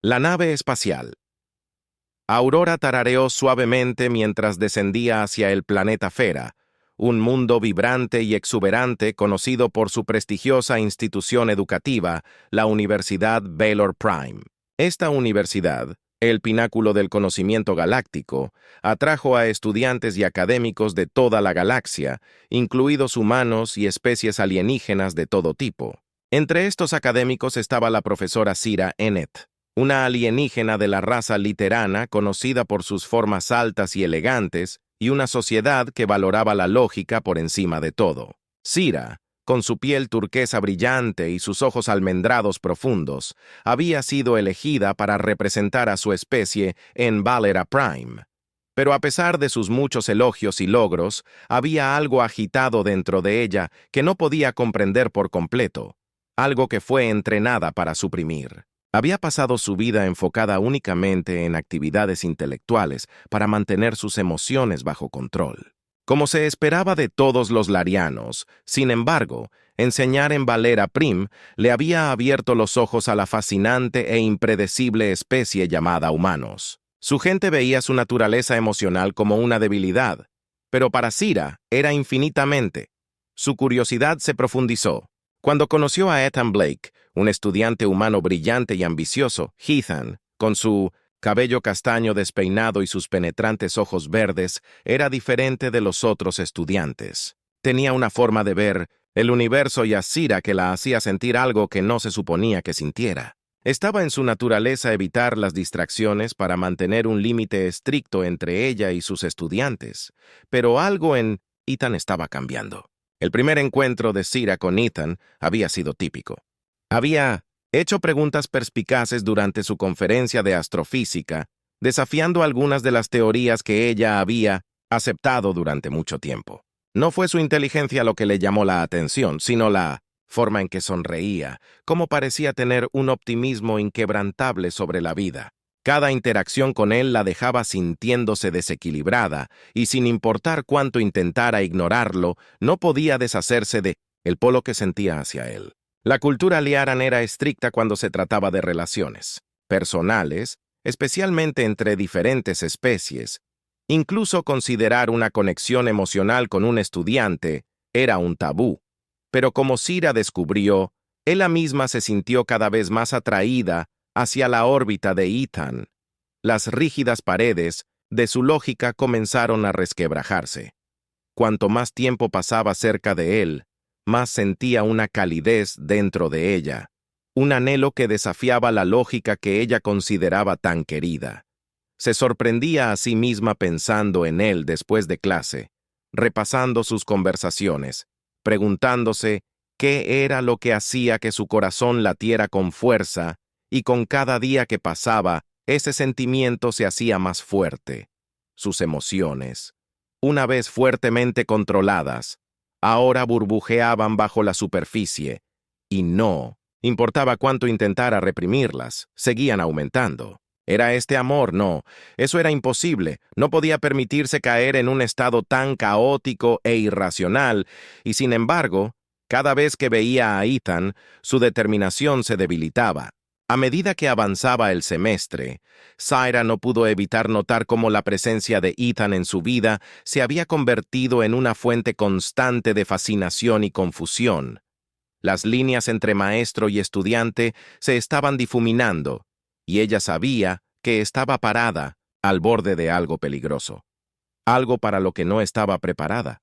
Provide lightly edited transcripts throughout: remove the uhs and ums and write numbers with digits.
La nave espacial. Aurora tarareó suavemente mientras descendía hacia el planeta Fera, un mundo vibrante y exuberante conocido por su prestigiosa institución educativa, la Universidad Baylor Prime. Esta universidad, el pináculo del conocimiento galáctico, atrajo a estudiantes y académicos de toda la galaxia, incluidos humanos y especies alienígenas de todo tipo. Entre estos académicos estaba la profesora Sira Ennett, una alienígena de la raza literana conocida por sus formas altas y elegantes y una sociedad que valoraba la lógica por encima de todo. Sira, con su piel turquesa brillante y sus ojos almendrados profundos, había sido elegida para representar a su especie en Valera Prime. Pero a pesar de sus muchos elogios y logros, había algo agitado dentro de ella que no podía comprender por completo, algo que fue entrenada para suprimir. Había pasado su vida enfocada únicamente en actividades intelectuales para mantener sus emociones bajo control. Como se esperaba de todos los larianos, sin embargo, enseñar en Valera Prim le había abierto los ojos a la fascinante e impredecible especie llamada humanos. Su gente veía su naturaleza emocional como una debilidad, pero para Sira era infinitamente. Su curiosidad se profundizó. Cuando conoció a Ethan Blake, un estudiante humano brillante y ambicioso, Ethan, con su cabello castaño despeinado y sus penetrantes ojos verdes, era diferente de los otros estudiantes. Tenía una forma de ver el universo y a Sira que la hacía sentir algo que no se suponía que sintiera. Estaba en su naturaleza evitar las distracciones para mantener un límite estricto entre ella y sus estudiantes, pero algo en Ethan estaba cambiando. El primer encuentro de Sira con Ethan había sido típico. Había hecho preguntas perspicaces durante su conferencia de astrofísica, desafiando algunas de las teorías que ella había aceptado durante mucho tiempo. No fue su inteligencia lo que le llamó la atención, sino la forma en que sonreía, cómo parecía tener un optimismo inquebrantable sobre la vida. Cada interacción con él la dejaba sintiéndose desequilibrada, y sin importar cuánto intentara ignorarlo, no podía deshacerse de el polo que sentía hacia él. La cultura liaran era estricta cuando se trataba de relaciones personales, especialmente entre diferentes especies. Incluso considerar una conexión emocional con un estudiante era un tabú. Pero como Sira descubrió, ella misma se sintió cada vez más atraída hacia la órbita de Ethan. Las rígidas paredes de su lógica comenzaron a resquebrajarse. Cuanto más tiempo pasaba cerca de él, más sentía una calidez dentro de ella, un anhelo que desafiaba la lógica que ella consideraba tan querida. Se sorprendía a sí misma pensando en él después de clase, repasando sus conversaciones, preguntándose qué era lo que hacía que su corazón latiera con fuerza, y con cada día que pasaba, ese sentimiento se hacía más fuerte. Sus emociones, una vez fuertemente controladas, ahora burbujeaban bajo la superficie, y no importaba cuánto intentara reprimirlas, seguían aumentando. ¿Era este amor? No, eso era imposible. No podía permitirse caer en un estado tan caótico e irracional, y sin embargo, cada vez que veía a Ethan, su determinación se debilitaba. A medida que avanzaba el semestre, Sira no pudo evitar notar cómo la presencia de Ethan en su vida se había convertido en una fuente constante de fascinación y confusión. Las líneas entre maestro y estudiante se estaban difuminando, y ella sabía que estaba parada al borde de algo peligroso, algo para lo que no estaba preparada.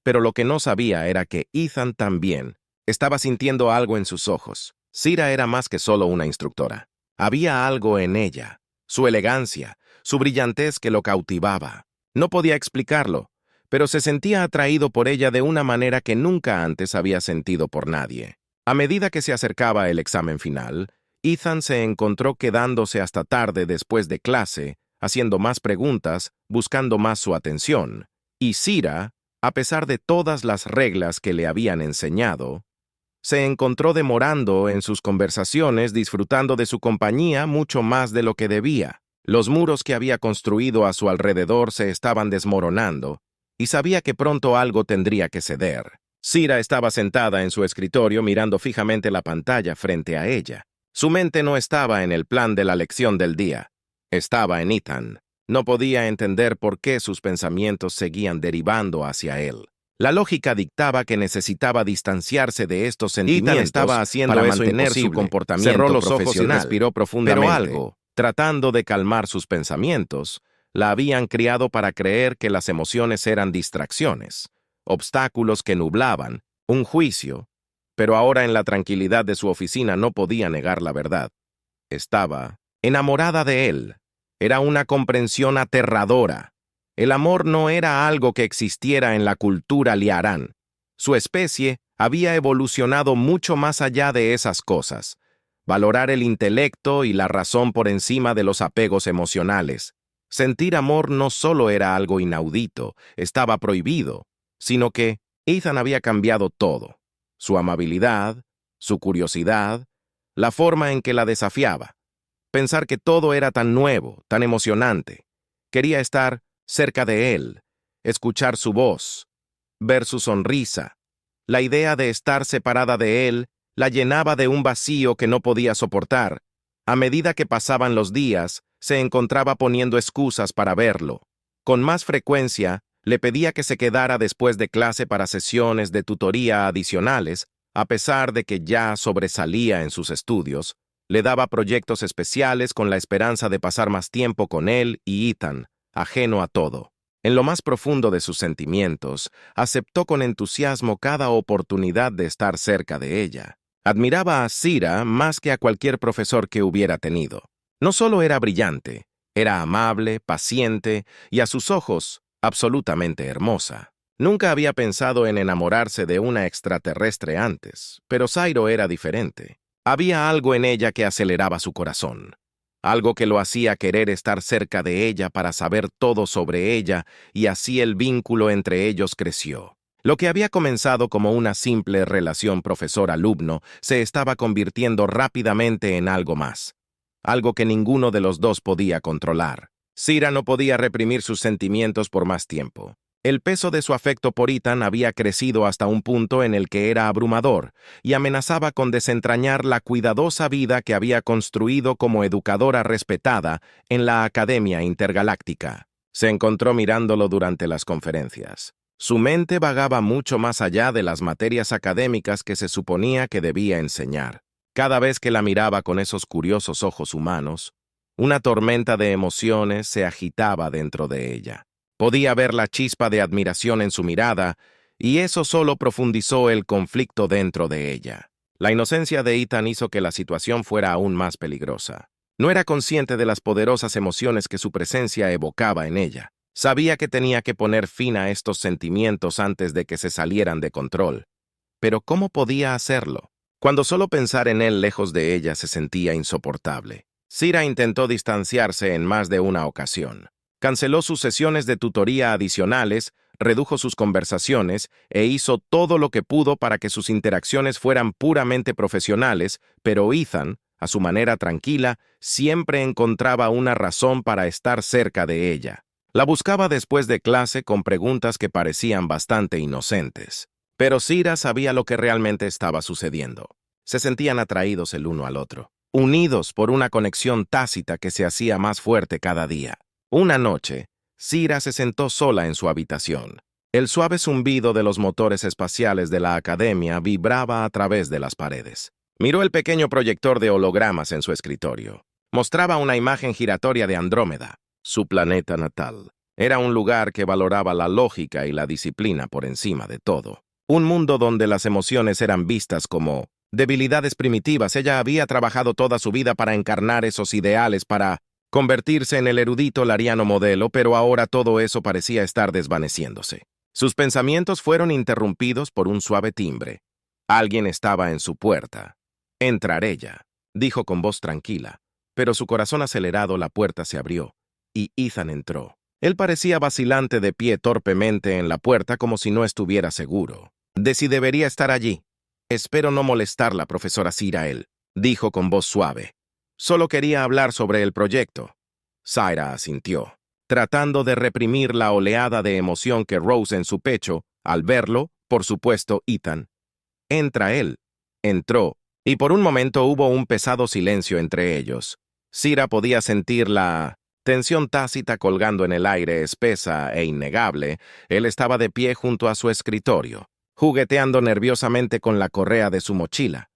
Pero lo que no sabía era que Ethan también estaba sintiendo algo en sus ojos. Sira era más que solo una instructora. Había algo en ella, su elegancia, su brillantez que lo cautivaba. No podía explicarlo, pero se sentía atraído por ella de una manera que nunca antes había sentido por nadie. A medida que se acercaba el examen final, Ethan se encontró quedándose hasta tarde después de clase, haciendo más preguntas, buscando más su atención. Y Sira, a pesar de todas las reglas que le habían enseñado, se encontró demorando en sus conversaciones, disfrutando de su compañía mucho más de lo que debía. Los muros que había construido a su alrededor se estaban desmoronando, y sabía que pronto algo tendría que ceder. Sira estaba sentada en su escritorio mirando fijamente la pantalla frente a ella. Su mente no estaba en el plan de la lección del día. Estaba en Ethan. No podía entender por qué sus pensamientos seguían derivando hacia él. La lógica dictaba que necesitaba distanciarse de estos sentimientos. Ethan estaba haciendo para eso mantener su imposible. comportamiento Cerró los ojos y profesional. respiró profundamente. Pero algo, tratando de calmar sus pensamientos, la habían criado para creer que las emociones eran distracciones, obstáculos que nublaban, un juicio. Pero ahora en la tranquilidad de su oficina no podía negar la verdad. Estaba enamorada de él. Era una comprensión aterradora. El amor no era algo que existiera en la cultura liarán. Su especie había evolucionado mucho más allá de esas cosas. Valorar el intelecto y la razón por encima de los apegos emocionales. Sentir amor no solo era algo inaudito, estaba prohibido, sino que Ethan había cambiado todo. Su amabilidad, su curiosidad, la forma en que la desafiaba. Pensar que todo era tan nuevo, tan emocionante. Quería estar cerca de él, escuchar su voz, ver su sonrisa. La idea de estar separada de él la llenaba de un vacío que no podía soportar. A medida que pasaban los días, se encontraba poniendo excusas para verlo. Con más frecuencia, le pedía que se quedara después de clase para sesiones de tutoría adicionales, a pesar de que ya sobresalía en sus estudios. Le daba proyectos especiales con la esperanza de pasar más tiempo con él y Ethan, ajeno a todo. En lo más profundo de sus sentimientos, aceptó con entusiasmo cada oportunidad de estar cerca de ella. Admiraba a Sira más que a cualquier profesor que hubiera tenido. No solo era brillante, era amable, paciente y a sus ojos, absolutamente hermosa. Nunca había pensado en enamorarse de una extraterrestre antes, pero Zairo era diferente. Había algo en ella que aceleraba su corazón. Algo que lo hacía querer estar cerca de ella para saber todo sobre ella, y así el vínculo entre ellos creció. Lo que había comenzado como una simple relación profesor-alumno se estaba convirtiendo rápidamente en algo más. Algo que ninguno de los dos podía controlar. Sira no podía reprimir sus sentimientos por más tiempo. El peso de su afecto por Ethan había crecido hasta un punto en el que era abrumador y amenazaba con desentrañar la cuidadosa vida que había construido como educadora respetada en la Academia Intergaláctica. Se encontró mirándolo durante las conferencias. Su mente vagaba mucho más allá de las materias académicas que se suponía que debía enseñar. Cada vez que la miraba con esos curiosos ojos humanos, una tormenta de emociones se agitaba dentro de ella. Podía ver la chispa de admiración en su mirada, y eso solo profundizó el conflicto dentro de ella. La inocencia de Ethan hizo que la situación fuera aún más peligrosa. No era consciente de las poderosas emociones que su presencia evocaba en ella. Sabía que tenía que poner fin a estos sentimientos antes de que se salieran de control. Pero ¿cómo podía hacerlo? Cuando solo pensar en él lejos de ella se sentía insoportable. Sira intentó distanciarse en más de una ocasión. Canceló sus sesiones de tutoría adicionales, redujo sus conversaciones e hizo todo lo que pudo para que sus interacciones fueran puramente profesionales, pero Ethan, a su manera tranquila, siempre encontraba una razón para estar cerca de ella. La buscaba después de clase con preguntas que parecían bastante inocentes. Pero Sira sabía lo que realmente estaba sucediendo. Se sentían atraídos el uno al otro, unidos por una conexión tácita que se hacía más fuerte cada día. Una noche, Sira se sentó sola en su habitación. El suave zumbido de los motores espaciales de la academia vibraba a través de las paredes. Miró el pequeño proyector de hologramas en su escritorio. Mostraba una imagen giratoria de Andrómeda, su planeta natal. Era un lugar que valoraba la lógica y la disciplina por encima de todo. Un mundo donde las emociones eran vistas como debilidades primitivas. Ella había trabajado toda su vida para encarnar esos ideales, para convertirse en el erudito lariano modelo, pero ahora todo eso parecía estar desvaneciéndose. Sus pensamientos fueron interrumpidos por un suave timbre. Alguien estaba en su puerta. «Entrar ella», dijo con voz tranquila, pero su corazón acelerado la puerta se abrió, y Ethan entró. Él parecía vacilante de pie torpemente en la puerta como si no estuviera seguro de si debería estar allí. «Espero no molestarla, profesora Sira», él dijo con voz suave. «Solo quería hablar sobre el proyecto». Sira asintió, tratando de reprimir la oleada de emoción que rose en su pecho al verlo, por supuesto, Ethan. «Entra él». Entró, Y por un momento hubo un pesado silencio entre ellos. Sira podía sentir la tensión tácita colgando en el aire, espesa e innegable. Él estaba de pie junto a su escritorio, jugueteando nerviosamente con la correa de su mochila.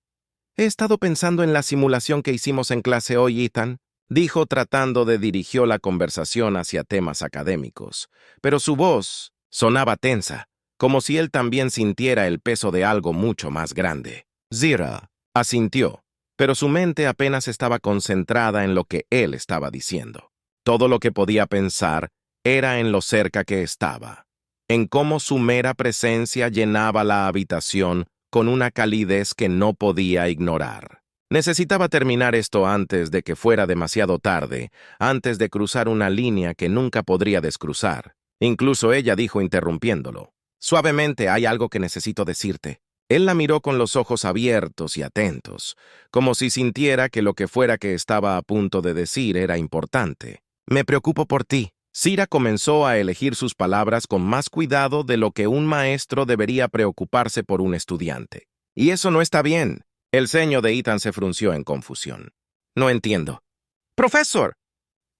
«He estado pensando en la simulación que hicimos en clase hoy, Ethan», dijo tratando de dirigir la conversación hacia temas académicos. Pero su voz sonaba tensa, como si él también sintiera el peso de algo mucho más grande. Zira asintió, pero su mente apenas estaba concentrada en lo que él estaba diciendo. Todo lo que podía pensar era en lo cerca que estaba, en cómo su mera presencia llenaba la habitación con una calidez que no podía ignorar. Necesitaba terminar esto antes de que fuera demasiado tarde, antes de cruzar una línea que nunca podría descruzar. Incluso ella dijo interrumpiéndolo: «Suavemente, hay algo que necesito decirte». Él la miró con los ojos abiertos y atentos, como si sintiera que lo que fuera que estaba a punto de decir era importante. «Me preocupo por ti». Sira comenzó a elegir sus palabras con más cuidado de lo que un maestro debería preocuparse por un estudiante. «Y eso no está bien». El ceño de Ethan se frunció en confusión. «No entiendo». «Profesor».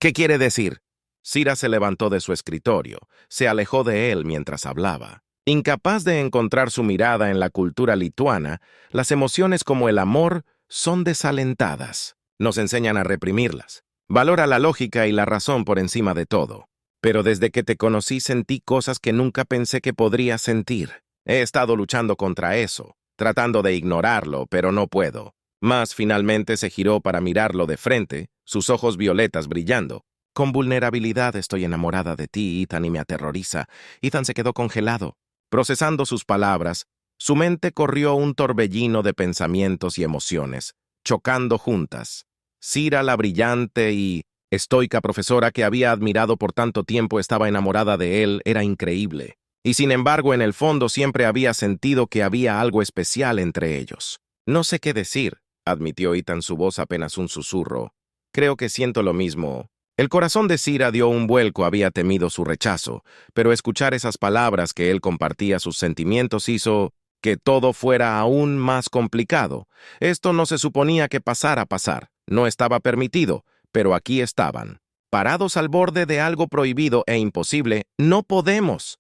«¿Qué quiere decir?» Sira se levantó de su escritorio, se alejó de él mientras hablaba. Incapaz de encontrar su mirada en la cultura lituana, las emociones como el amor son desalentadas. Nos enseñan a reprimirlas. Valora la lógica y la razón por encima de todo. Pero desde que te conocí sentí cosas que nunca pensé que podría sentir. He estado luchando contra eso, tratando de ignorarlo, pero no puedo. Mas finalmente se giró para mirarlo de frente, sus ojos violetas brillando. «Con vulnerabilidad estoy enamorada de ti, Ethan, y me aterroriza». Ethan se quedó congelado. Procesando sus palabras, su mente corrió un torbellino de pensamientos y emociones, chocando juntas. Sira, la brillante y estoica profesora que había admirado por tanto tiempo, estaba enamorada de él, era increíble. Y sin embargo, en el fondo siempre había sentido que había algo especial entre ellos. «No sé qué decir», admitió Ethan, su voz apenas un susurro. «Creo que siento lo mismo». El corazón de Sira dio un vuelco, había temido su rechazo, pero escuchar esas palabras que él compartía sus sentimientos hizo que todo fuera aún más complicado. Esto no se suponía que pasara a pasar, no estaba permitido, pero aquí estaban, parados al borde de algo prohibido e imposible. «No podemos».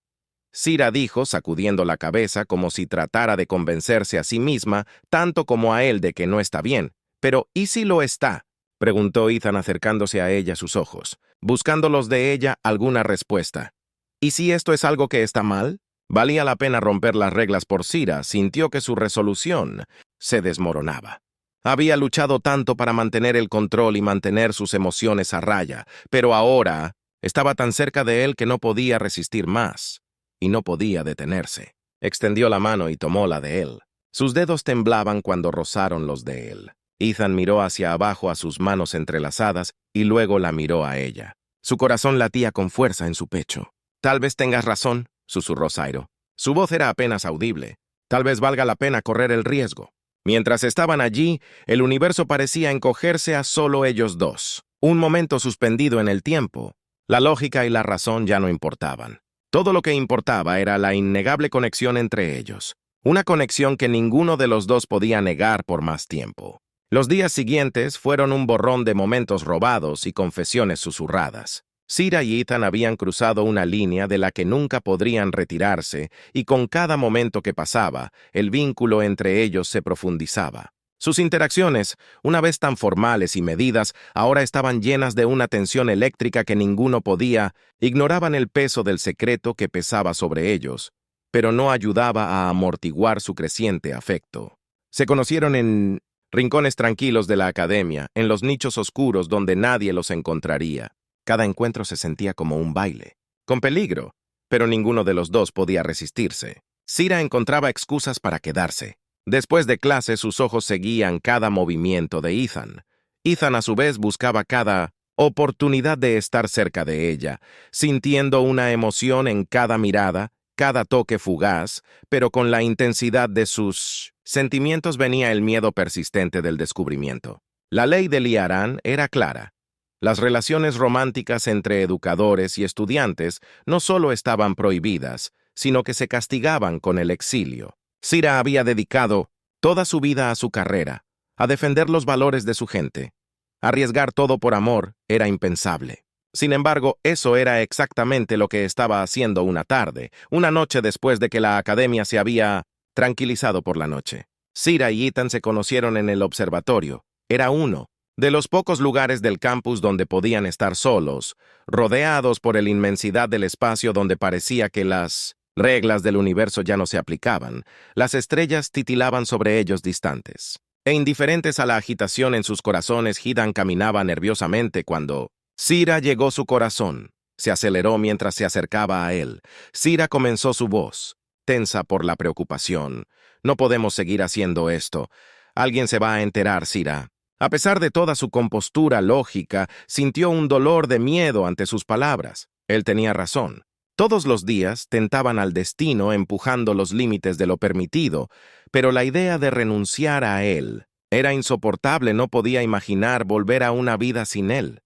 Sira dijo, sacudiendo la cabeza como si tratara de convencerse a sí misma, tanto como a él, de que no está bien. «Pero, ¿y si lo está?», preguntó Ethan acercándose a ella sus ojos, buscando los de ella alguna respuesta. «¿Y si esto es algo que está mal?». Valía la pena romper las reglas por Sira, sintió que su resolución se desmoronaba. Había luchado tanto para mantener el control y mantener sus emociones a raya, pero ahora estaba tan cerca de él que no podía resistir más, y no podía detenerse. Extendió la mano y tomó la de él. Sus dedos temblaban cuando rozaron los de él. Ethan miró hacia abajo a sus manos entrelazadas y luego la miró a ella. Su corazón latía con fuerza en su pecho. «Tal vez tengas razón», susurró Zairo. Su voz era apenas audible. «Tal vez valga la pena correr el riesgo». Mientras estaban allí, el universo parecía encogerse a solo ellos dos. Un momento suspendido en el tiempo. La lógica y la razón ya no importaban. Todo lo que importaba era la innegable conexión entre ellos. Una conexión que ninguno de los dos podía negar por más tiempo. Los días siguientes fueron un borrón de momentos robados y confesiones susurradas. Sira y Ethan habían cruzado una línea de la que nunca podrían retirarse, y con cada momento que pasaba, el vínculo entre ellos se profundizaba. Sus interacciones, una vez tan formales y medidas, ahora estaban llenas de una tensión eléctrica que ninguno podía. Ignoraban el peso del secreto que pesaba sobre ellos, pero no ayudaba a amortiguar su creciente afecto. Se conocieron en rincones tranquilos de la academia, en los nichos oscuros donde nadie los encontraría. Cada encuentro se sentía como un baile, con peligro, pero ninguno de los dos podía resistirse. Sira encontraba excusas para quedarse. Después de clase, sus ojos seguían cada movimiento de Ethan. Ethan, a su vez, buscaba cada oportunidad de estar cerca de ella, sintiendo una emoción en cada mirada, cada toque fugaz, pero con la intensidad de sus sentimientos venía el miedo persistente del descubrimiento. La ley de Liaran era clara. Las relaciones románticas entre educadores y estudiantes no solo estaban prohibidas, sino que se castigaban con el exilio. Sira había dedicado toda su vida a su carrera, a defender los valores de su gente. Arriesgar todo por amor era impensable. Sin embargo, eso era exactamente lo que estaba haciendo una noche después de que la academia se había tranquilizado por la noche. Zira y Ethan se conocieron en el observatorio. Era uno de los pocos lugares del campus donde podían estar solos, rodeados por la inmensidad del espacio donde parecía que las reglas del universo ya no se aplicaban. Las estrellas titilaban sobre ellos distantes. E indiferentes a la agitación en sus corazones, Ethan caminaba nerviosamente cuando Zira llegó. Su corazón se aceleró mientras se acercaba a él. Zira comenzó su voz, tensa por la preocupación. No podemos seguir haciendo esto. Alguien se va a enterar, Zira. A pesar de toda su compostura lógica, sintió un dolor de miedo ante sus palabras. Él tenía razón. Todos los días tentaban al destino empujando los límites de lo permitido, pero la idea de renunciar a él era insoportable. No podía imaginar volver a una vida sin él.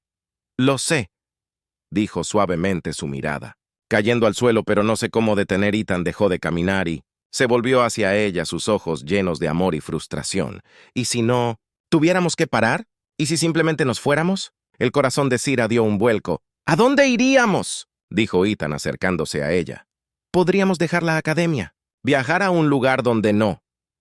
«Lo sé», dijo suavemente su mirada. Cayendo al suelo, pero no sé cómo detener. Ethan dejó de caminar y se volvió hacia ella, sus ojos llenos de amor y frustración. «¿Y si no tuviéramos que parar? ¿Y si simplemente nos fuéramos?» El corazón de Zira dio un vuelco. «¿A dónde iríamos?», dijo Ethan acercándose a ella. «Podríamos dejar la academia, viajar a un lugar donde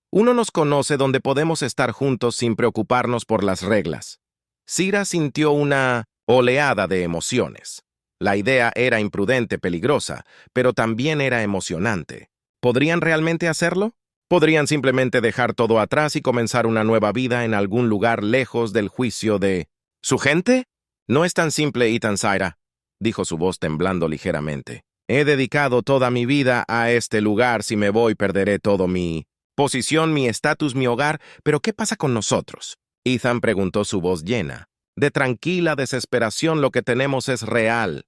uno nos conoce, donde podemos estar juntos sin preocuparnos por las reglas». Zira sintió una oleada de emociones. La idea era imprudente, peligrosa, pero también era emocionante. ¿Podrían realmente hacerlo? ¿Podrían simplemente dejar todo atrás y comenzar una nueva vida en algún lugar lejos del juicio de su gente? «No es tan simple, Ethan. Zira», dijo su voz temblando ligeramente. «He dedicado toda mi vida a este lugar. Si me voy, perderé todo mi posición, mi estatus, mi hogar. ¿Pero qué pasa con nosotros?», Ethan preguntó, su voz llena de tranquila desesperación. «Lo que tenemos es real,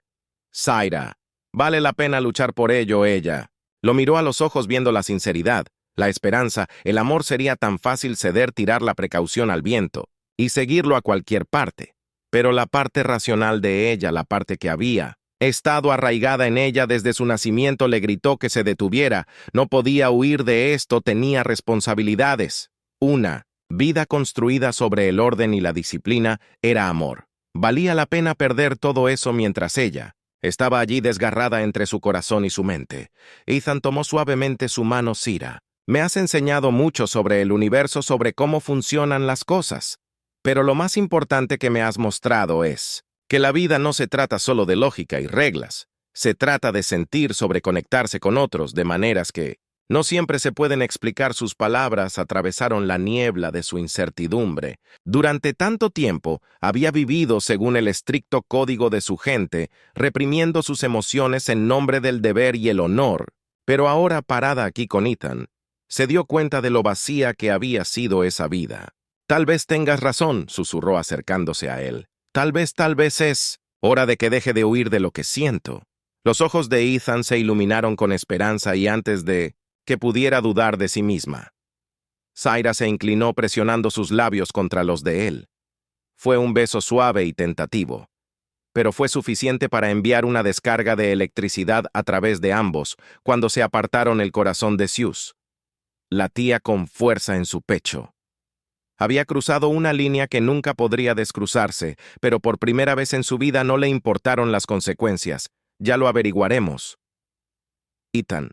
Zira. Vale la pena luchar por ello». Ella lo miró a los ojos, viendo la sinceridad, la esperanza, el amor. Sería tan fácil ceder, tirar la precaución al viento y seguirlo a cualquier parte. Pero la parte racional de ella, la parte que había estado arraigada en ella desde su nacimiento, le gritó que se detuviera. No podía huir de esto, tenía responsabilidades. Una vida construida sobre el orden y la disciplina era amor. Valía la pena perder todo eso mientras ella estaba allí desgarrada entre su corazón y su mente. Ethan tomó suavemente su mano. «Zira, me has enseñado mucho sobre el universo, sobre cómo funcionan las cosas. Pero lo más importante que me has mostrado es que la vida no se trata solo de lógica y reglas. Se trata de sentir, sobre conectarse con otros de maneras que no siempre se pueden explicar». Sus palabras atravesaron la niebla de su incertidumbre. Durante tanto tiempo había vivido según el estricto código de su gente, reprimiendo sus emociones en nombre del deber y el honor. Pero ahora, parada aquí con Ethan, se dio cuenta de lo vacía que había sido esa vida. «Tal vez tengas razón», susurró acercándose a él. Tal vez es hora de que deje de huir de lo que siento». Los ojos de Ethan se iluminaron con esperanza, y antes de que pudiera dudar de sí misma, Zira se inclinó, presionando sus labios contra los de él. Fue un beso suave y tentativo, pero fue suficiente para enviar una descarga de electricidad a través de ambos. Cuando se apartaron, el corazón de Zeus latía con fuerza en su pecho. Había cruzado una línea que nunca podría descruzarse, pero por primera vez en su vida no le importaron las consecuencias. «Ya lo averiguaremos, Ethan»,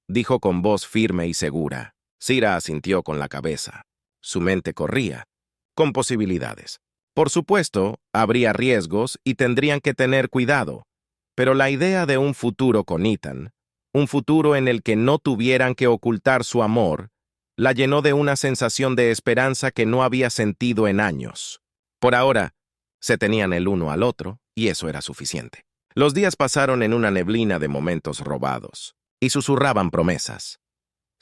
dijo con voz firme y segura. Zira asintió con la cabeza. Su mente corría con posibilidades. Por supuesto, habría riesgos y tendrían que tener cuidado, pero la idea de un futuro con Ethan, un futuro en el que no tuvieran que ocultar su amor, la llenó de una sensación de esperanza que no había sentido en años. Por ahora, se tenían el uno al otro, y eso era suficiente. Los días pasaron en una neblina de momentos robados, y susurraban promesas.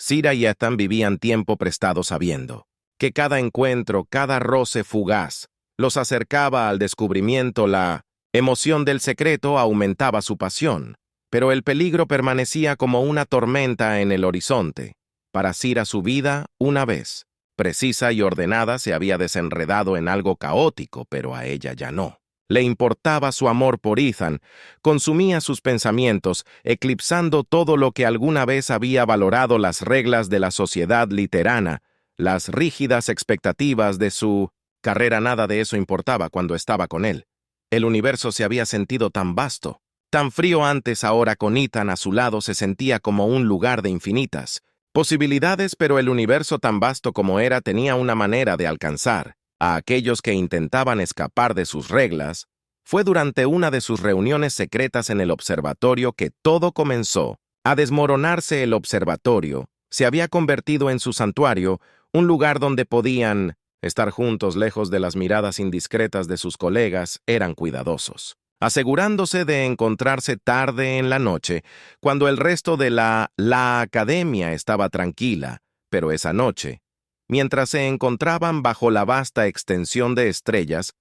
Zira y Ethan vivían tiempo prestado, sabiendo que cada encuentro, cada roce fugaz, los acercaba al descubrimiento. La emoción del secreto aumentaba su pasión, pero el peligro permanecía como una tormenta en el horizonte. Para Zira, su vida, una vez precisa y ordenada, se había desenredado en algo caótico, pero a ella ya no. Le importaba su amor por Ethan, consumía sus pensamientos, eclipsando todo lo que alguna vez había valorado. Las reglas de la sociedad literana las rígidas expectativas de su carrera. Nada de eso importaba cuando estaba con él. El universo se había sentido tan vasto, tan frío antes. Ahora con Ethan a su lado se sentía como un lugar de infinitas posibilidades, pero el universo tan vasto como era tenía una manera de alcanzar a aquellos que intentaban escapar de sus reglas. Fue durante una de sus reuniones secretas en el observatorio que todo comenzó a desmoronarse. El observatorio se había convertido en su santuario, un lugar donde podían estar juntos lejos de las miradas indiscretas de sus colegas. Eran cuidadosos, asegurándose de encontrarse tarde en la noche, cuando el resto de la academia estaba tranquila. Pero esa noche, mientras se encontraban bajo la vasta extensión de estrellas,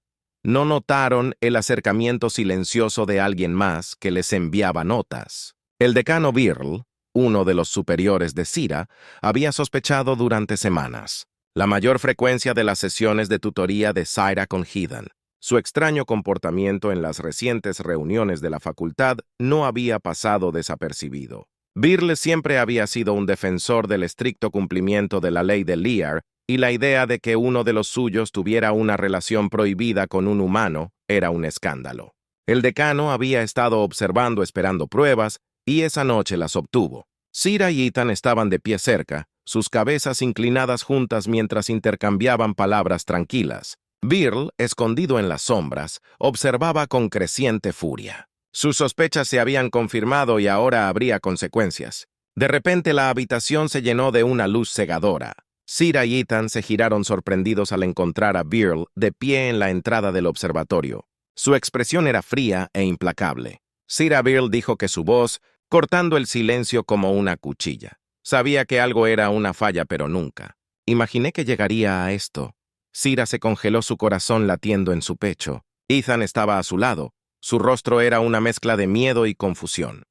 no notaron el acercamiento silencioso de alguien más que les enviaba notas. El decano Birl, uno de los superiores de Zira, había sospechado durante semanas la mayor frecuencia de las sesiones de tutoría de Zira con Ethan. Su extraño comportamiento en las recientes reuniones de la facultad no había pasado desapercibido. Birl siempre había sido un defensor del estricto cumplimiento de la ley de Lear, y la idea de que uno de los suyos tuviera una relación prohibida con un humano era un escándalo. El decano había estado observando esperando pruebas, y esa noche las obtuvo. Zira y Ethan estaban de pie cerca, sus cabezas inclinadas juntas mientras intercambiaban palabras tranquilas. Birl, escondido en las sombras, observaba con creciente furia. Sus sospechas se habían confirmado y ahora habría consecuencias. De repente la habitación se llenó de una luz cegadora. Zira y Ethan se giraron sorprendidos al encontrar a Birl de pie en la entrada del observatorio. Su expresión era fría e implacable. Zira Birl dijo que su voz, cortando el silencio como una cuchilla. Sabía que algo era una falla, pero nunca imaginé que llegaría a esto. Zira se congeló, su corazón latiendo en su pecho. Ethan estaba a su lado. Su rostro era una mezcla de miedo y confusión.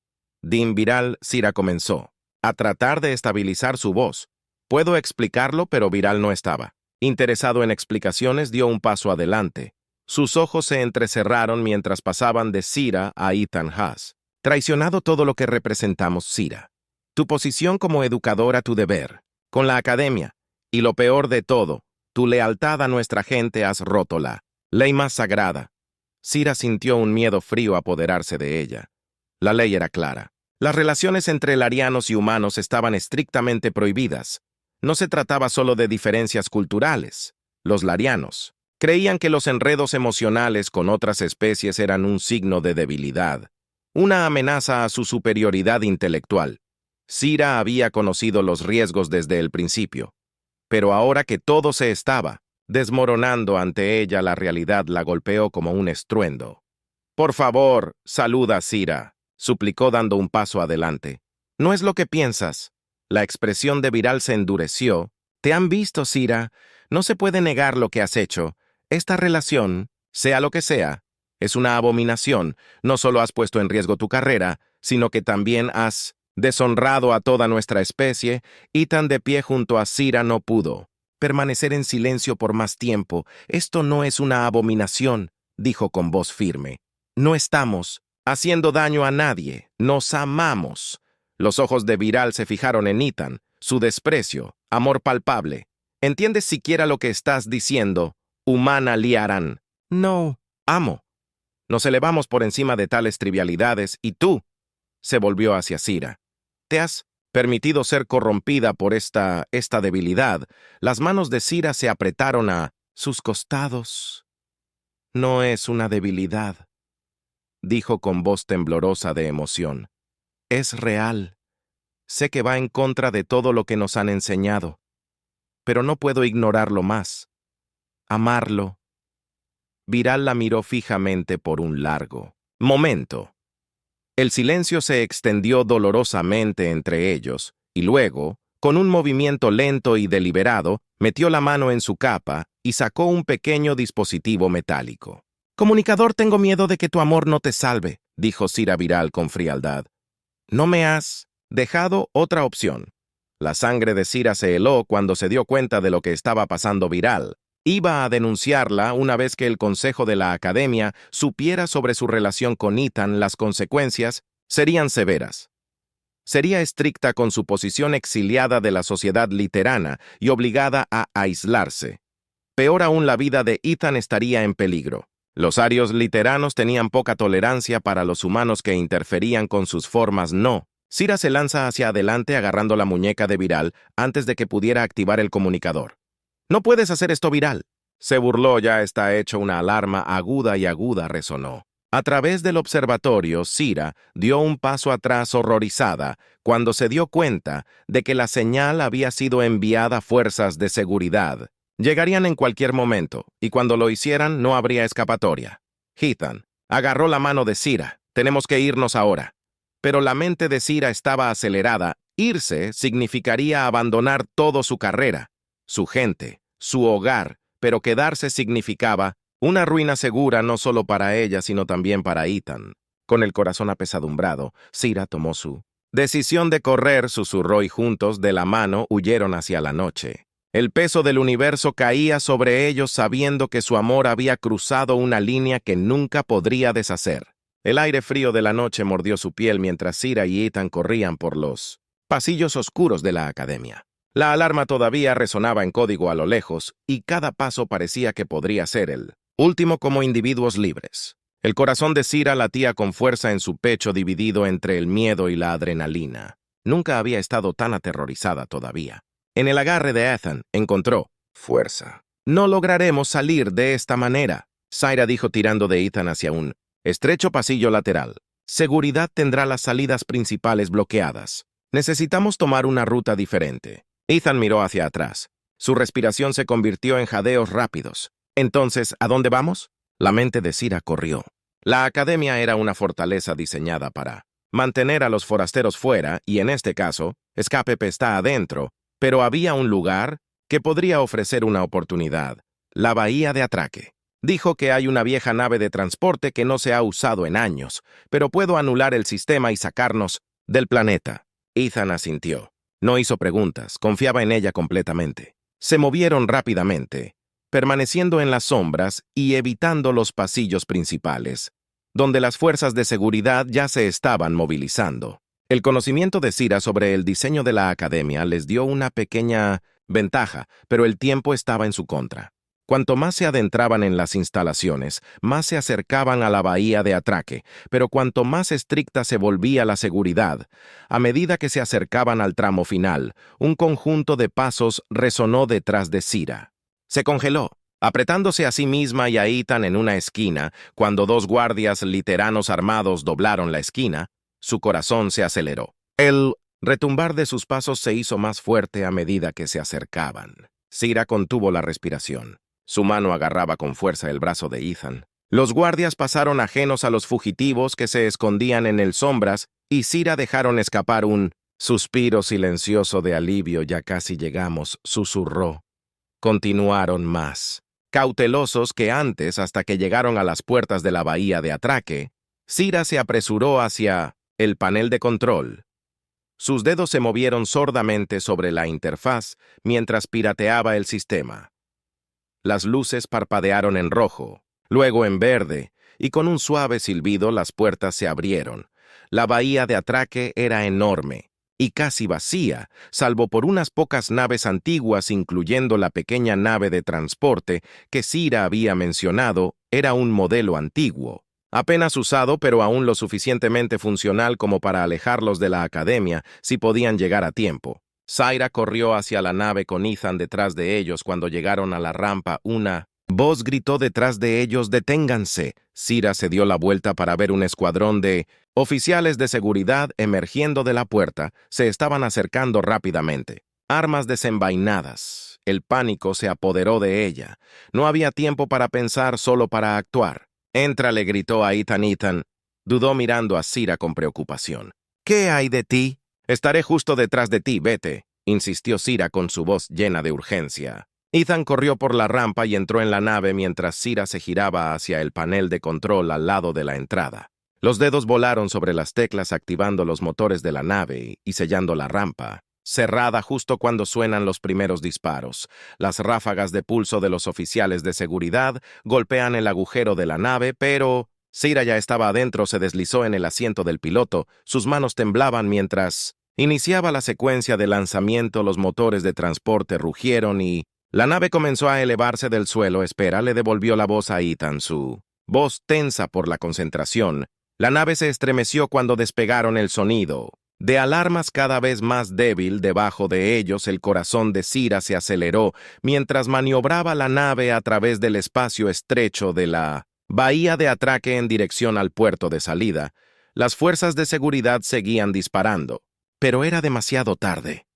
Dean Viral, Zira comenzó a tratar de estabilizar su voz. Puedo explicarlo, pero Viral no estaba interesado en explicaciones. Dio un paso adelante. Sus ojos se entrecerraron mientras pasaban de Zira a Ethan. Has traicionado todo lo que representamos, Zira. Tu posición como educadora, tu deber con la academia, y lo peor de todo, tu lealtad a nuestra gente. Has roto la ley más sagrada. Zira sintió un miedo frío apoderarse de ella. La ley era clara. Las relaciones entre larianos y humanos estaban estrictamente prohibidas. No se trataba solo de diferencias culturales. Los larianos creían que los enredos emocionales con otras especies eran un signo de debilidad, una amenaza a su superioridad intelectual. Zira había conocido los riesgos desde el principio, pero ahora que todo se estaba desmoronando ante ella, la realidad la golpeó como un estruendo. Por favor, saluda, Zira, suplicó dando un paso adelante. No es lo que piensas. La expresión de Viral se endureció. Te han visto, Zira. No se puede negar lo que has hecho. Esta relación, sea lo que sea, es una abominación. No solo has puesto en riesgo tu carrera, sino que también has deshonrado a toda nuestra especie. Ethan, de pie junto a Zira, no pudo permanecer en silencio por más tiempo. Esto no es una abominación, dijo con voz firme. No estamos haciendo daño a nadie. Nos amamos. Los ojos de Viral se fijaron en Ethan, su desprecio, amor palpable. ¿Entiendes siquiera lo que estás diciendo, humana Liaran? No, amo. Nos elevamos por encima de tales trivialidades y tú, se volvió hacia Zira. ¿Te has permitido ser corrompida por esta debilidad? Las manos de Zira se apretaron a sus costados. No es una debilidad, dijo con voz temblorosa de emoción. Es real. Sé que va en contra de todo lo que nos han enseñado, pero no puedo ignorarlo más. Amarlo. Viral la miró fijamente por un largo momento. El silencio se extendió dolorosamente entre ellos, y luego, con un movimiento lento y deliberado, metió la mano en su capa y sacó un pequeño dispositivo metálico. Comunicador, tengo miedo de que tu amor no te salve, dijo Zira Viral con frialdad. No me has dejado otra opción. La sangre de Zira se heló cuando se dio cuenta de lo que estaba pasando. Viral iba a denunciarla una vez que el consejo de la academia supiera sobre su relación con Ethan. Las consecuencias serían severas. Sería estricta con su posición exiliada de la sociedad literana y obligada a aislarse. Peor aún, la vida de Ethan estaría en peligro. Los arios literanos tenían poca tolerancia para los humanos que interferían con sus formas no. Sira se lanza hacia adelante agarrando la muñeca de Viral antes de que pudiera activar el comunicador. «No puedes hacer esto, Viral», se burló. «Ya está hecho». Una alarma aguda resonó. A través del observatorio, Sira dio un paso atrás horrorizada cuando se dio cuenta de que la señal había sido enviada a fuerzas de seguridad. Llegarían en cualquier momento, y cuando lo hicieran no habría escapatoria. Ethan agarró la mano de Sira. «Tenemos que irnos ahora». Pero la mente de Sira estaba acelerada. Irse significaría abandonar toda su carrera, su gente, su hogar, pero quedarse significaba una ruina segura no solo para ella, sino también para Ethan. Con el corazón apesadumbrado, Sira tomó su decisión de correr, susurró, y juntos, de la mano, huyeron hacia la noche. El peso del universo caía sobre ellos sabiendo que su amor había cruzado una línea que nunca podría deshacer. El aire frío de la noche mordió su piel mientras Sira y Ethan corrían por los pasillos oscuros de la academia. La alarma todavía resonaba en código a lo lejos, y cada paso parecía que podría ser el último como individuos libres. El corazón de Sira latía con fuerza en su pecho, dividido entre el miedo y la adrenalina. Nunca había estado tan aterrorizada todavía. En el agarre de Ethan encontró fuerza. «No lograremos salir de esta manera», Sira dijo, tirando de Ethan hacia un estrecho pasillo lateral. «Seguridad tendrá las salidas principales bloqueadas. Necesitamos tomar una ruta diferente». Ethan miró hacia atrás. Su respiración se convirtió en jadeos rápidos. «Entonces, ¿a dónde vamos?». La mente de Sira corrió. La academia era una fortaleza diseñada para mantener a los forasteros fuera y, en este caso, Escape está adentro, pero había un lugar que podría ofrecer una oportunidad: la bahía de Atraque. Dijo que hay una vieja nave de transporte que no se ha usado en años, pero puedo anular el sistema y sacarnos del planeta. Ethan asintió. No hizo preguntas, confiaba en ella completamente. Se movieron rápidamente, permaneciendo en las sombras y evitando los pasillos principales, donde las fuerzas de seguridad ya se estaban movilizando. El conocimiento de Sira sobre el diseño de la academia les dio una pequeña ventaja, pero el tiempo estaba en su contra. Cuanto más se adentraban en las instalaciones, más se acercaban a la bahía de Atraque, pero cuanto más estricta se volvía la seguridad. A medida que se acercaban al tramo final, un conjunto de pasos resonó detrás de Sira. Se congeló, apretándose a sí misma y a Ethan en una esquina. Cuando dos guardias literanos armados doblaron la esquina, su corazón se aceleró. El retumbar de sus pasos se hizo más fuerte a medida que se acercaban. Sira contuvo la respiración. Su mano agarraba con fuerza el brazo de Ethan. Los guardias pasaron ajenos a los fugitivos que se escondían en el sombras, y Sira dejaron escapar un suspiro silencioso de alivio. «Ya casi llegamos», susurró. Continuaron más cautelosos que antes hasta que llegaron a las puertas de la bahía de Atraque. Sira se apresuró hacia el panel de control. Sus dedos se movieron sordamente sobre la interfaz mientras pirateaba el sistema. Las luces parpadearon en rojo, luego en verde, y con un suave silbido las puertas se abrieron. La bahía de Atraque era enorme y casi vacía, salvo por unas pocas naves antiguas, incluyendo la pequeña nave de transporte que Sira había mencionado. Era un modelo antiguo, apenas usado, pero aún lo suficientemente funcional como para alejarlos de la academia si podían llegar a tiempo. Sira corrió hacia la nave con Ethan detrás de ellos. Cuando llegaron a la rampa, una voz gritó detrás de ellos: «¡Deténganse!». Sira se dio la vuelta para ver un escuadrón de oficiales de seguridad emergiendo de la puerta. Se estaban acercando rápidamente, armas desenvainadas. El pánico se apoderó de ella. No había tiempo para pensar, solo para actuar. «Entra», le gritó a Ethan. Ethan dudó, mirando a Sira con preocupación. «¿Qué hay de ti?». «Estaré justo detrás de ti, vete», insistió Sira con su voz llena de urgencia. Ethan corrió por la rampa y entró en la nave mientras Sira se giraba hacia el panel de control al lado de la entrada. Los dedos volaron sobre las teclas, activando los motores de la nave y sellando la rampa, cerrada justo cuando suenan los primeros disparos. Las ráfagas de pulso de los oficiales de seguridad golpean el agujero de la nave, pero Zira ya estaba adentro, se deslizó en el asiento del piloto, sus manos temblaban mientras iniciaba la secuencia de lanzamiento, los motores de transporte rugieron y la nave comenzó a elevarse del suelo. Espera, le devolvió la voz a Ethan, su voz tensa por la concentración. La nave se estremeció cuando despegaron el sonido de alarmas cada vez más débil. Debajo de ellos, el corazón de Zira se aceleró mientras maniobraba la nave a través del espacio estrecho de la bahía de atraque en dirección al puerto de salida. Las fuerzas de seguridad seguían disparando, pero era demasiado tarde.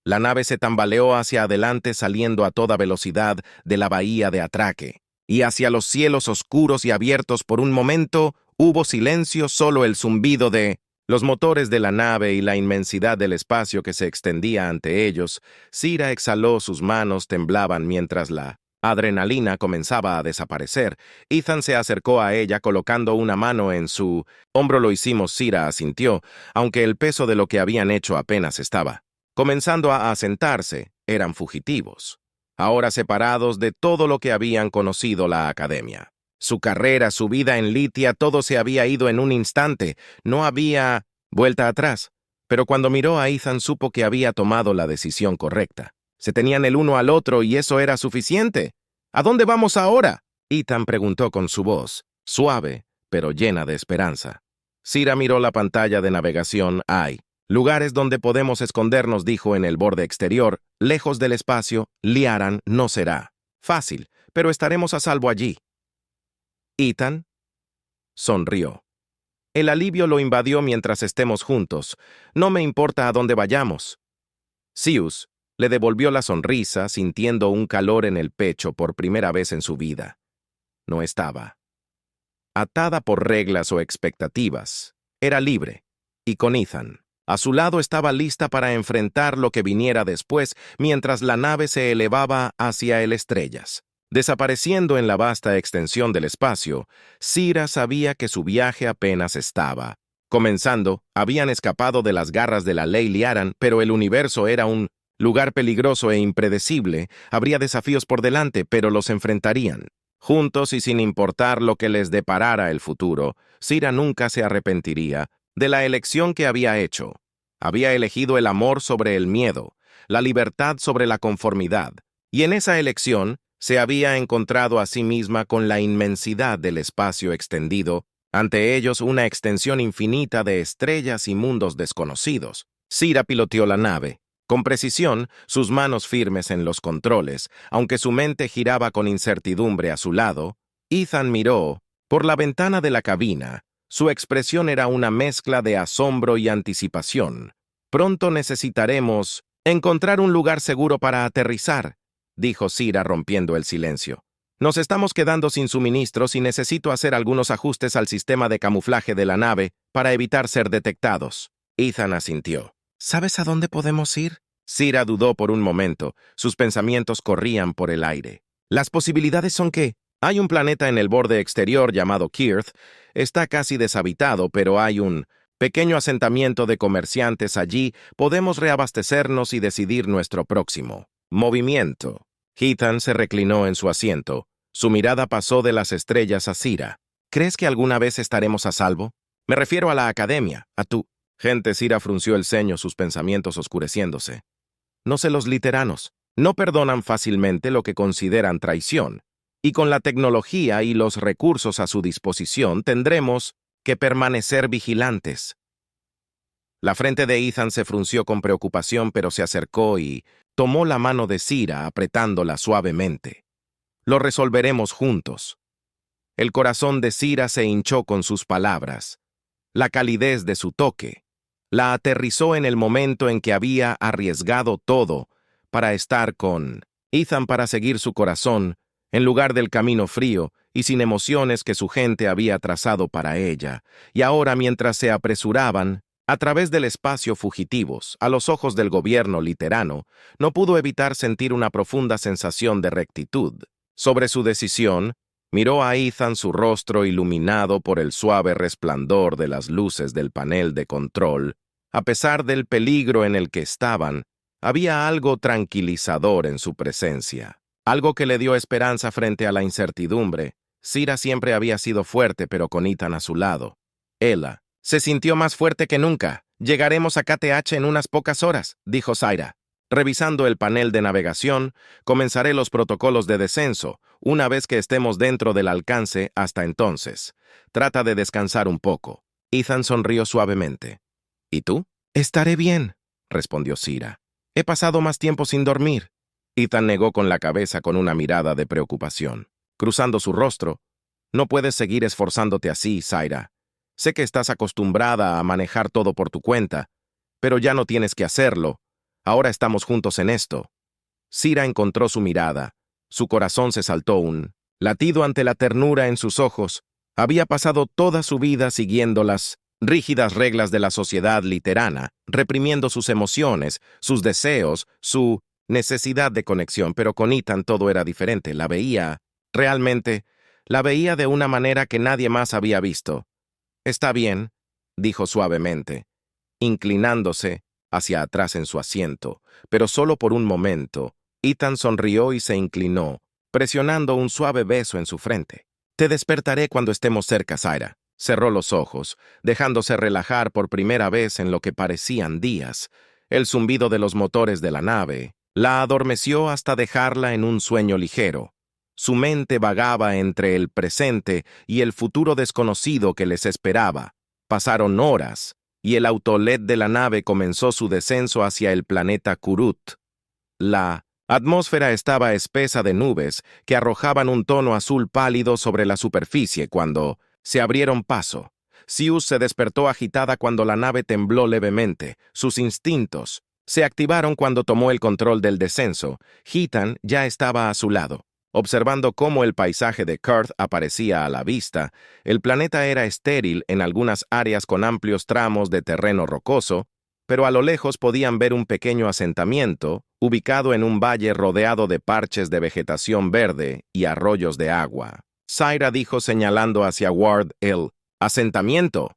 La nave se tambaleó hacia adelante saliendo a toda velocidad de la bahía de atraque, y hacia los cielos oscuros y abiertos. Por un momento hubo silencio, solo el zumbido de los motores de la nave y la inmensidad del espacio que se extendía ante ellos. Zira exhaló, sus manos temblaban mientras la adrenalina comenzaba a desaparecer. Ethan se acercó a ella colocando una mano en su hombro. Lo hicimos, Zira asintió, aunque el peso de lo que habían hecho apenas estaba comenzando a asentarse. Eran fugitivos, ahora separados de todo lo que habían conocido la academia. Su carrera, su vida en Litia, todo se había ido en un instante. No había vuelta atrás. Pero cuando miró a Ethan supo que había tomado la decisión correcta. Se tenían el uno al otro y eso era suficiente. ¿A dónde vamos ahora?, Ethan preguntó con su voz, suave, pero llena de esperanza. Zira miró la pantalla de navegación. Hay lugares donde podemos escondernos, dijo, en el borde exterior, lejos del espacio. Liaran no será fácil, pero estaremos a salvo allí. Ethan sonrió. El alivio lo invadió. Mientras estemos juntos, no me importa a dónde vayamos. Zeus le devolvió la sonrisa, sintiendo un calor en el pecho por primera vez en su vida. No estaba atada por reglas o expectativas. Era libre, y con Ethan a su lado estaba lista para enfrentar lo que viniera después, mientras la nave se elevaba hacia el estrellas. Desapareciendo en la vasta extensión del espacio, Zira sabía que su viaje apenas estaba comenzando. Habían escapado de las garras de la ley Liaran, pero el universo era un lugar peligroso e impredecible. Habría desafíos por delante, pero los enfrentarían juntos y sin importar lo que les deparara el futuro. Zira nunca se arrepentiría de la elección que había hecho. Había elegido el amor sobre el miedo, la libertad sobre la conformidad, y en esa elección se había encontrado a sí misma con la inmensidad del espacio extendido, ante ellos una extensión infinita de estrellas y mundos desconocidos. Zira piloteó la nave con precisión, sus manos firmes en los controles, aunque su mente giraba con incertidumbre a su lado. Ethan miró por la ventana de la cabina. Su expresión era una mezcla de asombro y anticipación. Pronto necesitaremos encontrar un lugar seguro para aterrizar, dijo Zira rompiendo el silencio. Nos estamos quedando sin suministros y necesito hacer algunos ajustes al sistema de camuflaje de la nave para evitar ser detectados. Ethan asintió. ¿Sabes a dónde podemos ir? Zira dudó por un momento. Sus pensamientos corrían por el aire. Las posibilidades son que hay un planeta en el borde exterior llamado Kirth. Está casi deshabitado, pero hay un pequeño asentamiento de comerciantes allí. Podemos reabastecernos y decidir nuestro próximo movimiento. Ethan se reclinó en su asiento. Su mirada pasó de las estrellas a Zira. ¿Crees que alguna vez estaremos a salvo? Me refiero a la academia, a tu gente. Zira frunció el ceño, sus pensamientos oscureciéndose. No sé, los literanos no perdonan fácilmente lo que consideran traición, y con la tecnología y los recursos a su disposición tendremos que permanecer vigilantes. La frente de Ethan se frunció con preocupación, pero se acercó y tomó la mano de Zira apretándola suavemente. Lo resolveremos juntos. El corazón de Zira se hinchó con sus palabras. La calidez de su toque la aterrizó en el momento en que había arriesgado todo para estar con Ethan, para seguir su corazón, en lugar del camino frío y sin emociones que su gente había trazado para ella. Y ahora, mientras se apresuraban a través del espacio fugitivos, a los ojos del gobierno literano, no pudo evitar sentir una profunda sensación de rectitud. Sobre su decisión, miró a Ethan, su rostro iluminado por el suave resplandor de las luces del panel de control. A pesar del peligro en el que estaban, había algo tranquilizador en su presencia, algo que le dio esperanza frente a la incertidumbre. Sira siempre había sido fuerte, pero con Ethan a su lado. Ella se sintió más fuerte que nunca. Llegaremos a KTH en unas pocas horas, dijo Syra. Revisando el panel de navegación, comenzaré los protocolos de descenso, una vez que estemos dentro del alcance hasta entonces. Trata de descansar un poco. Ethan sonrió suavemente. ¿Y tú? Estaré bien, respondió Sira. He pasado más tiempo sin dormir. Ethan negó con la cabeza con una mirada de preocupación. Cruzando su rostro, no puedes seguir esforzándote así, Syra. Sé que estás acostumbrada a manejar todo por tu cuenta, pero ya no tienes que hacerlo. Ahora estamos juntos en esto. Sira encontró su mirada. Su corazón se saltó un latido ante la ternura en sus ojos. Había pasado toda su vida siguiendo las rígidas reglas de la sociedad literana, reprimiendo sus emociones, sus deseos, su necesidad de conexión, pero con Ethan todo era diferente. Realmente, la veía de una manera que nadie más había visto. Está bien, dijo suavemente, inclinándose hacia atrás en su asiento, pero solo por un momento. Ethan sonrió y se inclinó, presionando un suave beso en su frente. Te despertaré cuando estemos cerca, Syra. Cerró los ojos, dejándose relajar por primera vez en lo que parecían días. El zumbido de los motores de la nave la adormeció hasta dejarla en un sueño ligero. Su mente vagaba entre el presente y el futuro desconocido que les esperaba. Pasaron horas, y el autolet de la nave comenzó su descenso hacia el planeta Kurut. La atmósfera estaba espesa de nubes que arrojaban un tono azul pálido sobre la superficie cuando se abrieron paso. Sius se despertó agitada cuando la nave tembló levemente. Sus instintos se activaron cuando tomó el control del descenso. Ethan ya estaba a su lado. Observando cómo el paisaje de Kurth aparecía a la vista, el planeta era estéril en algunas áreas con amplios tramos de terreno rocoso, pero a lo lejos podían ver un pequeño asentamiento, ubicado en un valle rodeado de parches de vegetación verde y arroyos de agua. Syra dijo señalando hacia Ward el asentamiento.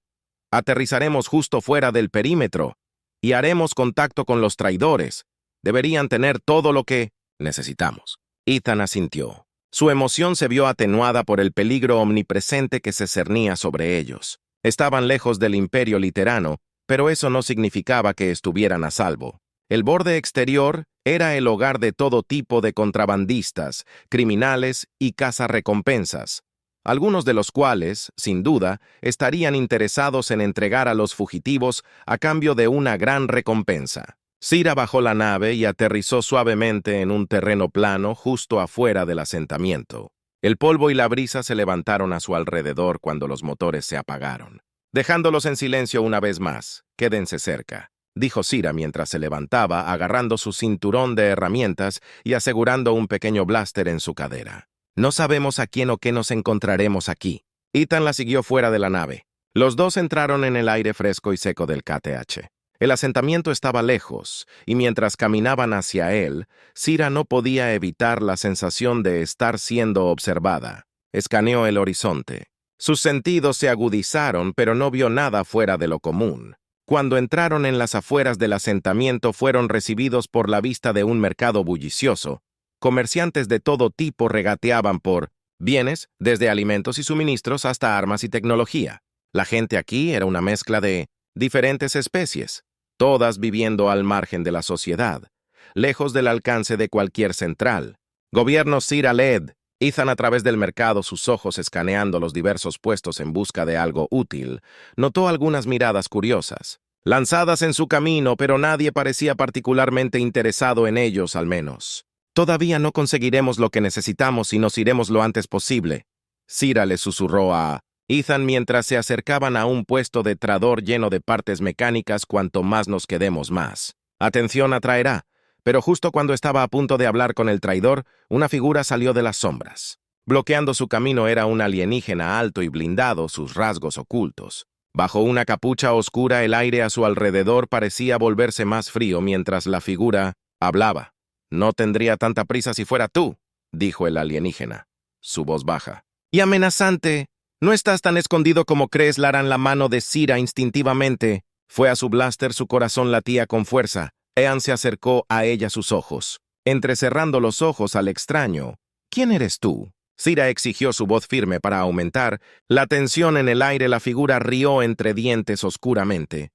Aterrizaremos justo fuera del perímetro y haremos contacto con los traidores. Deberían tener todo lo que necesitamos. Ethan asintió. Su emoción se vio atenuada por el peligro omnipresente que se cernía sobre ellos. Estaban lejos del imperio literano, pero eso no significaba que estuvieran a salvo. El borde exterior era el hogar de todo tipo de contrabandistas, criminales y cazarrecompensas, algunos de los cuales, sin duda, estarían interesados en entregar a los fugitivos a cambio de una gran recompensa. Sira bajó la nave y aterrizó suavemente en un terreno plano justo afuera del asentamiento. El polvo y la brisa se levantaron a su alrededor cuando los motores se apagaron. Dejándolos en silencio una vez más, quédense cerca, dijo Sira mientras se levantaba, agarrando su cinturón de herramientas y asegurando un pequeño blaster en su cadera. No sabemos a quién o qué nos encontraremos aquí. Ethan la siguió fuera de la nave. Los dos entraron en el aire fresco y seco del KTH. El asentamiento estaba lejos, y mientras caminaban hacia él, Sira no podía evitar la sensación de estar siendo observada. Escaneó el horizonte. Sus sentidos se agudizaron, pero no vio nada fuera de lo común. Cuando entraron en las afueras del asentamiento, fueron recibidos por la vista de un mercado bullicioso. Comerciantes de todo tipo regateaban por bienes, desde alimentos y suministros hasta armas y tecnología. La gente aquí era una mezcla de diferentes especies, todas viviendo al margen de la sociedad, lejos del alcance de cualquier central. Gobierno Sir Aled. Ethan a través del mercado, sus ojos escaneando los diversos puestos en busca de algo útil, notó algunas miradas curiosas, lanzadas en su camino, pero nadie parecía particularmente interesado en ellos al menos. Todavía no conseguiremos lo que necesitamos y nos iremos lo antes posible. Sira le susurró a Ethan mientras se acercaban a un puesto de trador lleno de partes mecánicas. Cuanto más nos quedemos más atención atraerá. Pero justo cuando estaba a punto de hablar con el traidor, una figura salió de las sombras. Bloqueando su camino era un alienígena alto y blindado, sus rasgos ocultos. Bajo una capucha oscura, el aire a su alrededor parecía volverse más frío mientras la figura hablaba. «No tendría tanta prisa si fuera tú», dijo el alienígena, su voz baja y amenazante. «No estás tan escondido como crees», Laran la mano de Sira instintivamente. Fue a su blaster, su corazón latía con fuerza. Ean se acercó a ella sus ojos, entrecerrando los ojos al extraño. «¿Quién eres tú?», Sira exigió su voz firme para aumentar la tensión en el aire. La figura rió entre dientes oscuramente.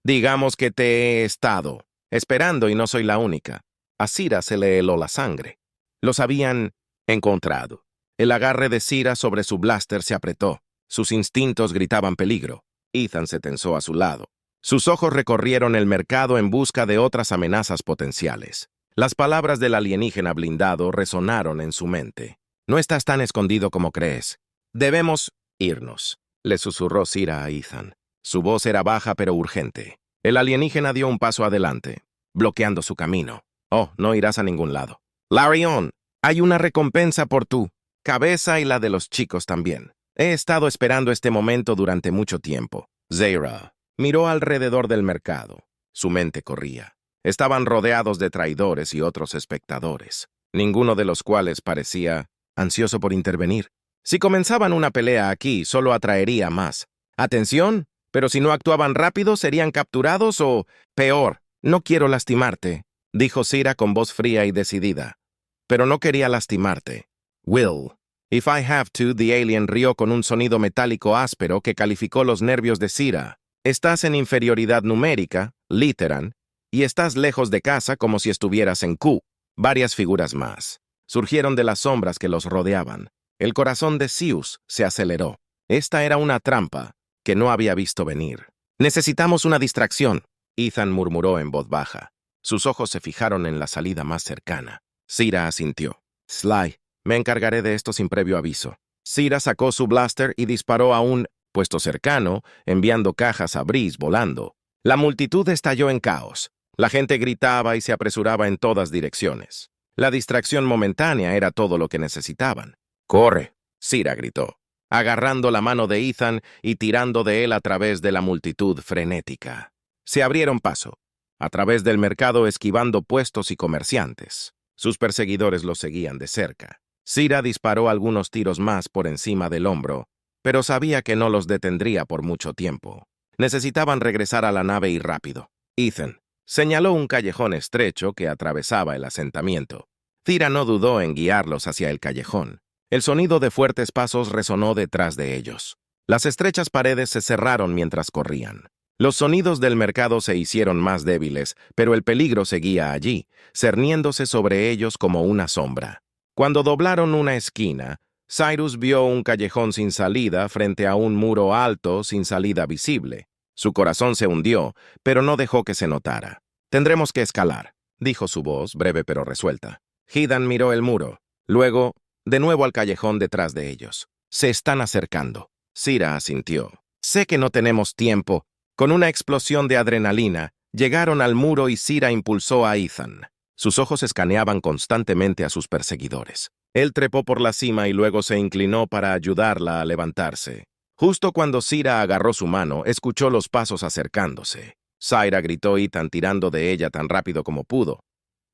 Digamos que te he estado esperando y no soy la única. A Sira se le heló la sangre. Los habían encontrado. El agarre de Sira sobre su blaster se apretó. Sus instintos gritaban peligro. Ethan se tensó a su lado. Sus ojos recorrieron el mercado en busca de otras amenazas potenciales. Las palabras del alienígena blindado resonaron en su mente. No estás tan escondido como crees. Debemos irnos, le susurró Sira a Ethan. Su voz era baja pero urgente. El alienígena dio un paso adelante, bloqueando su camino. Oh, no irás a ningún lado. Larion, hay una recompensa por tu cabeza y la de los chicos también. He estado esperando este momento durante mucho tiempo. Zaira miró alrededor del mercado. Su mente corría. Estaban rodeados de traidores y otros espectadores, ninguno de los cuales parecía ansioso por intervenir. Si comenzaban una pelea aquí, solo atraería más atención, pero si no actuaban rápido, serían capturados o, peor, no quiero lastimarte, dijo Sira con voz fría y decidida. Pero no quería lastimarte. Will. If I have to, the alien rió con un sonido metálico áspero que calificó los nervios de Sira. Estás en inferioridad numérica, Literan, y estás lejos de casa como si estuvieras en Q. Varias figuras más surgieron de las sombras que los rodeaban. El corazón de Zeus se aceleró. Esta era una trampa que no había visto venir. Necesitamos una distracción, Ethan murmuró en voz baja. Sus ojos se fijaron en la salida más cercana. Sira asintió. Sly, me encargaré de esto sin previo aviso. Sira sacó su blaster y disparó a un puesto cercano, enviando cajas a Breeze volando. La multitud estalló en caos. La gente gritaba y se apresuraba en todas direcciones. La distracción momentánea era todo lo que necesitaban. ¡Corre!, Sira gritó, agarrando la mano de Ethan y tirando de él a través de la multitud frenética. Se abrieron paso, a través del mercado esquivando puestos y comerciantes. Sus perseguidores los seguían de cerca. Sira disparó algunos tiros más por encima del hombro, pero sabía que no los detendría por mucho tiempo. Necesitaban regresar a la nave y rápido. Ethan señaló un callejón estrecho que atravesaba el asentamiento. Sira no dudó en guiarlos hacia el callejón. El sonido de fuertes pasos resonó detrás de ellos. Las estrechas paredes se cerraron mientras corrían. Los sonidos del mercado se hicieron más débiles, pero el peligro seguía allí, cerniéndose sobre ellos como una sombra. Cuando doblaron una esquina, Cyrus vio un callejón sin salida frente a un muro alto sin salida visible. Su corazón se hundió, pero no dejó que se notara. «Tendremos que escalar», dijo su voz, breve pero resuelta. Hidan miró el muro. Luego, de nuevo al callejón detrás de ellos. «Se están acercando». Sira asintió. «Sé que no tenemos tiempo». Con una explosión de adrenalina, llegaron al muro y Sira impulsó a Ethan. Sus ojos escaneaban constantemente a sus perseguidores. Él trepó por la cima y luego se inclinó para ayudarla a levantarse. Justo cuando Sira agarró su mano, escuchó los pasos acercándose. Sira gritó Ethan tirando de ella tan rápido como pudo.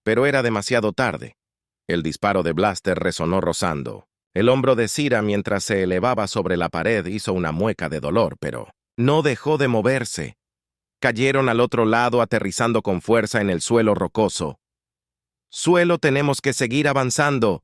Pero era demasiado tarde. El disparo de blaster resonó rozando. El hombro de Sira mientras se elevaba sobre la pared hizo una mueca de dolor, pero no dejó de moverse. Cayeron al otro lado aterrizando con fuerza en el suelo rocoso. «Suelo, tenemos que seguir avanzando»,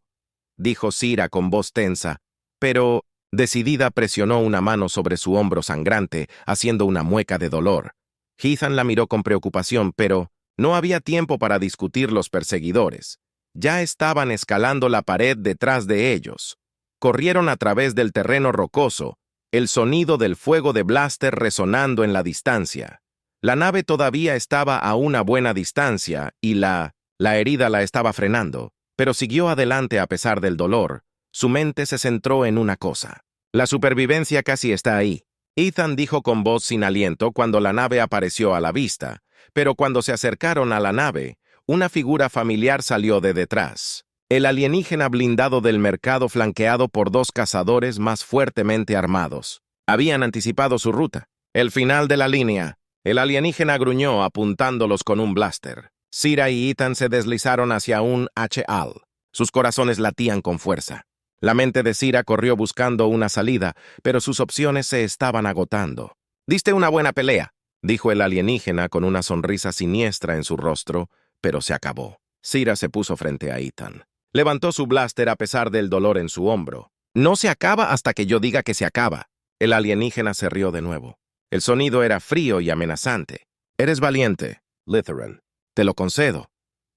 dijo Sira con voz tensa, pero decidida presionó una mano sobre su hombro sangrante, haciendo una mueca de dolor. Ethan la miró con preocupación, pero no había tiempo para discutir los perseguidores. Ya estaban escalando la pared detrás de ellos. Corrieron a través del terreno rocoso, el sonido del fuego de blaster resonando en la distancia. La nave todavía estaba a una buena distancia y la herida la estaba frenando, pero siguió adelante a pesar del dolor. Su mente se centró en una cosa. La supervivencia casi está ahí. Ethan dijo con voz sin aliento cuando la nave apareció a la vista, pero cuando se acercaron a la nave, una figura familiar salió de detrás. El alienígena blindado del mercado flanqueado por dos cazadores más fuertemente armados. Habían anticipado su ruta. El final de la línea. El alienígena gruñó apuntándolos con un blaster. Sira y Ethan se deslizaron hacia un HAL. Sus corazones latían con fuerza. La mente de Sira corrió buscando una salida, pero sus opciones se estaban agotando. «Diste una buena pelea», dijo el alienígena con una sonrisa siniestra en su rostro, pero se acabó. Sira se puso frente a Ethan. Levantó su blaster a pesar del dolor en su hombro. No se acaba hasta que yo diga que se acaba. El alienígena se rió de nuevo. El sonido era frío y amenazante. Eres valiente, Litheran. Te lo concedo.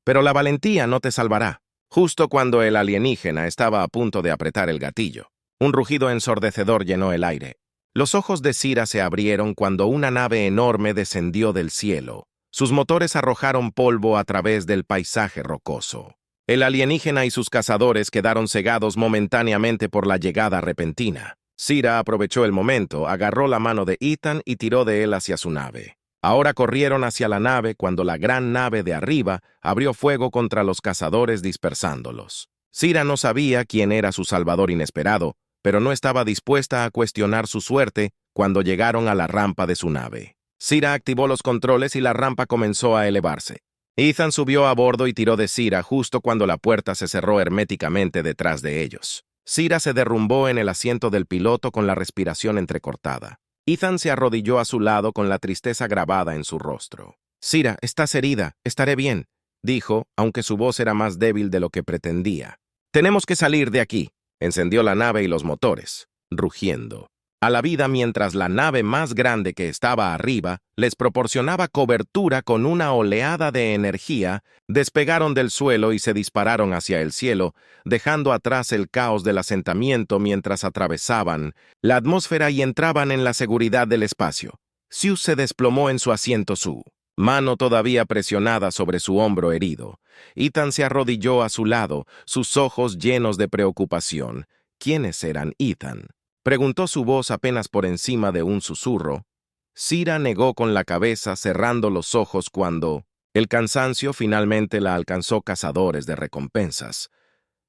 Pero la valentía no te salvará. Justo cuando el alienígena estaba a punto de apretar el gatillo, un rugido ensordecedor llenó el aire. Los ojos de Sira se abrieron cuando una nave enorme descendió del cielo. Sus motores arrojaron polvo a través del paisaje rocoso. El alienígena y sus cazadores quedaron cegados momentáneamente por la llegada repentina. Sira aprovechó el momento, agarró la mano de Ethan y tiró de él hacia su nave. Ahora corrieron hacia la nave cuando la gran nave de arriba abrió fuego contra los cazadores dispersándolos. Sira no sabía quién era su salvador inesperado, pero no estaba dispuesta a cuestionar su suerte cuando llegaron a la rampa de su nave. Sira activó los controles y la rampa comenzó a elevarse. Ethan subió a bordo y tiró de Sira justo cuando la puerta se cerró herméticamente detrás de ellos. Sira se derrumbó en el asiento del piloto con la respiración entrecortada. Ethan se arrodilló a su lado con la tristeza grabada en su rostro. «Sira, estás herida, estaré bien», dijo, aunque su voz era más débil de lo que pretendía. «Tenemos que salir de aquí». Encendió la nave y los motores, rugiendo a la vida mientras la nave más grande que estaba arriba les proporcionaba cobertura con una oleada de energía. Despegaron del suelo y se dispararon hacia el cielo, dejando atrás el caos del asentamiento mientras atravesaban la atmósfera y entraban en la seguridad del espacio. Zeus se desplomó en su asiento, su mano todavía presionada sobre su hombro herido. Ethan se arrodilló a su lado, sus ojos llenos de preocupación. ¿Quiénes eran Ethan?, preguntó su voz apenas por encima de un susurro. Sira negó con la cabeza, cerrando los ojos cuando el cansancio finalmente la alcanzó. Cazadores de recompensas.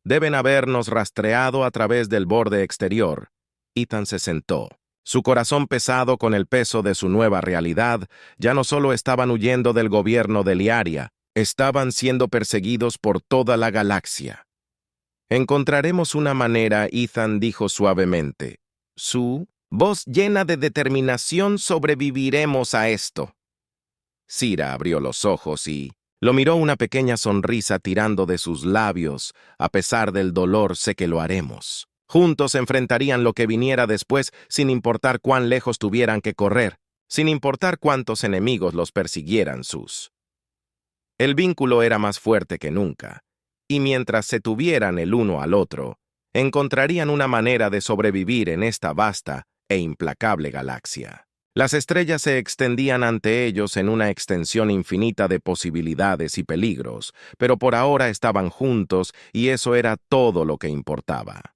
Deben habernos rastreado a través del borde exterior. Ethan se sentó. Su corazón pesado con el peso de su nueva realidad. Ya no solo estaban huyendo del gobierno de Liaria, estaban siendo perseguidos por toda la galaxia. Encontraremos una manera, Ethan dijo suavemente. Su voz llena de determinación. Sobreviviremos a esto. Sira abrió los ojos y lo miró, una pequeña sonrisa tirando de sus labios. A pesar del dolor, sé que lo haremos. Juntos enfrentarían lo que viniera después, sin importar cuán lejos tuvieran que correr, sin importar cuántos enemigos los persiguieran. El vínculo era más fuerte que nunca, y mientras se tuvieran el uno al otro, encontrarían una manera de sobrevivir en esta vasta e implacable galaxia. Las estrellas se extendían ante ellos en una extensión infinita de posibilidades y peligros, pero por ahora estaban juntos y eso era todo lo que importaba.